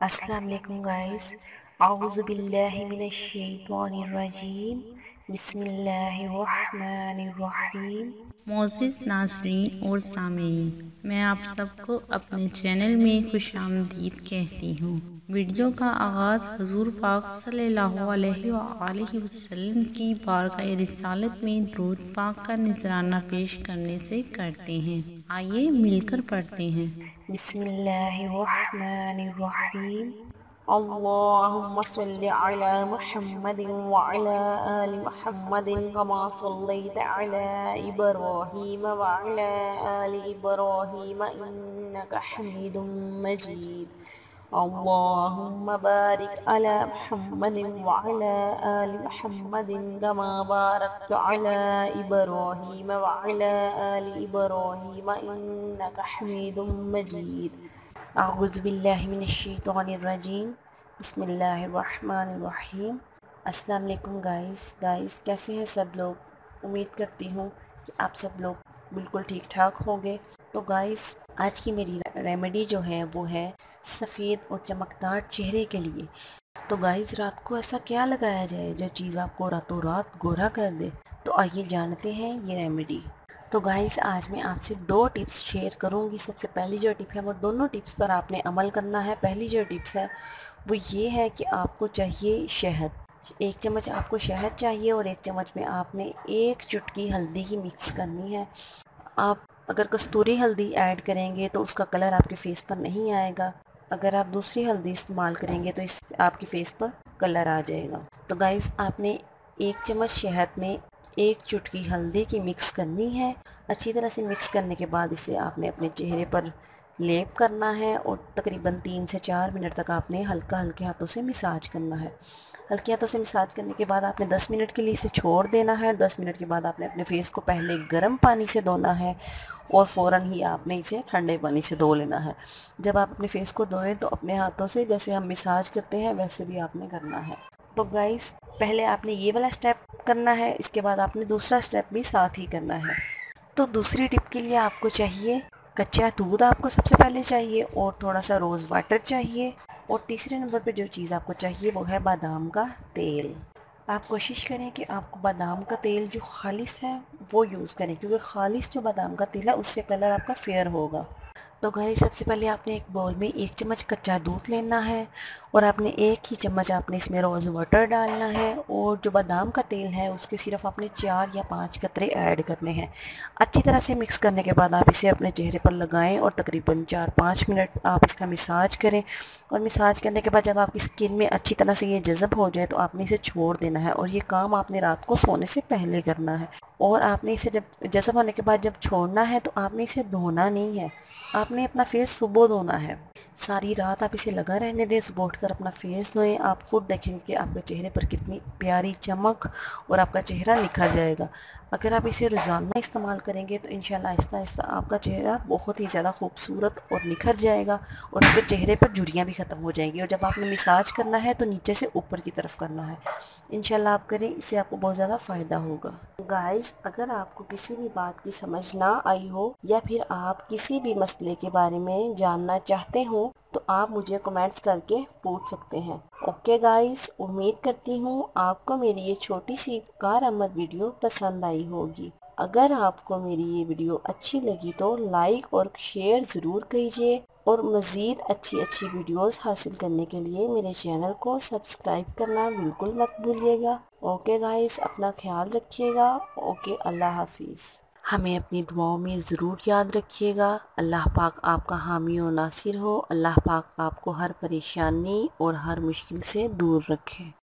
अस्सलाम वालेकुम गाइस। औज़ु बिल्लाहि मिनश शैतानिर रजीम। बिस्मिल्लाहिर्रहमानिर्रहीम। मोअज़्ज़िज़ नाज़रीन और सामीन, मैं आप सबको अपने चैनल में खुशामदीद कहती हूँ। वीडियो का आगाज़ हुज़ूर पाक सल्लल्लाहु अलैहि वसल्लम की बारगाह रिसालत में दुरूद पाक का नजराना पेश करने से करते हैं। आइए मिलकर पढ़ते हैं। बिस्मिल्लाहिर्रहमानिर्रहीम। अल्लाहुम्मा सल्लि अला मुहम्मदिन व अला आलि मुहम्मदिन कमा सल्लैता अला इब्राहीम व अला आलि इब्राहीम इन्नका हमीदुम मजीद। अल्लाहुम्मा बारिक अला मुहम्मदिन व अला आलि मुहम्मदिन कमा बारकता अला इब्राहीम व अला आलि इब्राहीम इन्नका हमीदुम मजीद। अऊज़ु बिल्लाहि मिनश शैतानिर रजीम। बिस्मिल्लाहिर्रहमानिर्रहीम। अस्सलाम वालेकुम गाइस कैसे हैं सब लोग। उम्मीद करती हूँ कि आप सब लोग बिल्कुल ठीक ठाक होंगे। तो गाइस आज की मेरी रेमेडी जो है वो है सफ़ेद और चमकदार चेहरे के लिए। तो गाइस रात को ऐसा क्या लगाया जाए जो चीज़ आपको रातों रात गोरा कर दे। तो आइए जानते हैं ये रेमेडी। तो गाइस आज मैं आपसे 2 टिप्स शेयर करूंगी। सबसे पहली जो टिप है वो दोनों टिप्स पर आपने अमल करना है। पहली जो टिप्स है वो ये है कि आपको चाहिए शहद। 1 चम्मच आपको शहद चाहिए और 1 चम्मच में आपने 1 चुटकी हल्दी की मिक्स करनी है। आप अगर कस्तूरी हल्दी ऐड करेंगे तो उसका कलर आपके फेस पर नहीं आएगा। अगर आप दूसरी हल्दी इस्तेमाल करेंगे तो इस आपके फेस पर कलर आ जाएगा। तो गाइस आपने 1 चम्मच शहद में 1 चुटकी हल्दी की मिक्स करनी है। अच्छी तरह से मिक्स करने के बाद इसे आपने अपने चेहरे पर लेप करना है और तकरीबन 3 से 4 मिनट तक आपने हल्के हाथों से मसाज करना है। हल्के हाथों से मसाज करने के बाद आपने 10 मिनट के लिए इसे छोड़ देना है। 10 मिनट के बाद आपने अपने फेस को पहले गर्म पानी से धोना है और फ़ौरन ही आपने इसे ठंडे पानी से धो लेना है। जब आप अपने फेस को धोएं तो अपने हाथों से जैसे हम मसाज करते हैं वैसे भी आपने करना है। तो गाइस पहले आपने ये वाला स्टेप करना है, इसके बाद आपने दूसरा स्टेप भी साथ ही करना है। तो दूसरी टिप के लिए आपको चाहिए कच्चा दूध, आपको सबसे पहले चाहिए और थोड़ा सा रोज़ वाटर चाहिए। और तीसरे नंबर पे जो चीज़ आपको चाहिए वो है बादाम का तेल। आप कोशिश करें कि आपको बादाम का तेल जो खालिस है वो यूज़ करें, क्योंकि खालिस जो बादाम का तेल है उससे कलर आपका फेयर होगा। तो गाइस सबसे पहले आपने एक बाउल में 1 चम्मच कच्चा दूध लेना है और आपने 1 ही चम्मच आपने इसमें रोज़ वाटर डालना है और जो बादाम का तेल है उसके सिर्फ आपने 4 या 5 कतरे ऐड करने हैं। अच्छी तरह से मिक्स करने के बाद आप इसे अपने चेहरे पर लगाएं और तकरीबन 4-5 मिनट आप इसका मसाज करें। और मसाज करने के बाद जब आपकी स्किन में अच्छी तरह से ये जज़ब हो जाए तो आपने इसे छोड़ देना है और ये काम आपने रात को सोने से पहले करना है। और आपने इसे जब जज़ब होने के बाद जब छोड़ना है तो आपने इसे धोना नहीं है, आपने अपना फेस सुबह धोना है। सारी रात आप इसे लगा रहने दें, सुबह उठकर अपना फेस धोएं। आप खुद देखेंगे कि आपके चेहरे पर कितनी प्यारी चमक और आपका चेहरा निखर जाएगा। अगर आप इसे रोज़ाना इस्तेमाल करेंगे तो इंशाल्लाह आहिस्ता आहिस्ता आपका चेहरा बहुत ही ज़्यादा खूबसूरत और निखर जाएगा और आपके चेहरे पर झुर्रियाँ भी ख़त्म हो जाएंगी। और जब आपने मसाज करना है तो नीचे से ऊपर की तरफ करना है। इंशाल्लाह आप करें, इससे आपको बहुत ज़्यादा फ़ायदा होगा। गाइस अगर आपको किसी भी बात की समझ ना आई हो या फिर आप किसी भी मसले के बारे में जानना चाहते हो तो आप मुझे कमेंट्स करके पूछ सकते हैं। ओके गाइस, उम्मीद करती हूँ आपको मेरी ये छोटी सी कारआमद वीडियो पसंद आई होगी। अगर आपको मेरी ये वीडियो अच्छी लगी तो लाइक और शेयर ज़रूर कीजिए और मज़ीद अच्छी अच्छी वीडियोस हासिल करने के लिए मेरे चैनल को सब्सक्राइब करना बिल्कुल मत भूलिएगा। ओके गाइस, अपना ख्याल रखिएगा। ओके, अल्लाह हाफिज़। हमें अपनी दुआओं में ज़रूर याद रखिएगा। अल्लाह पाक आपका हामी और नासिर हो। अल्लाह पाक आपको हर परेशानी और हर मुश्किल से दूर रखे।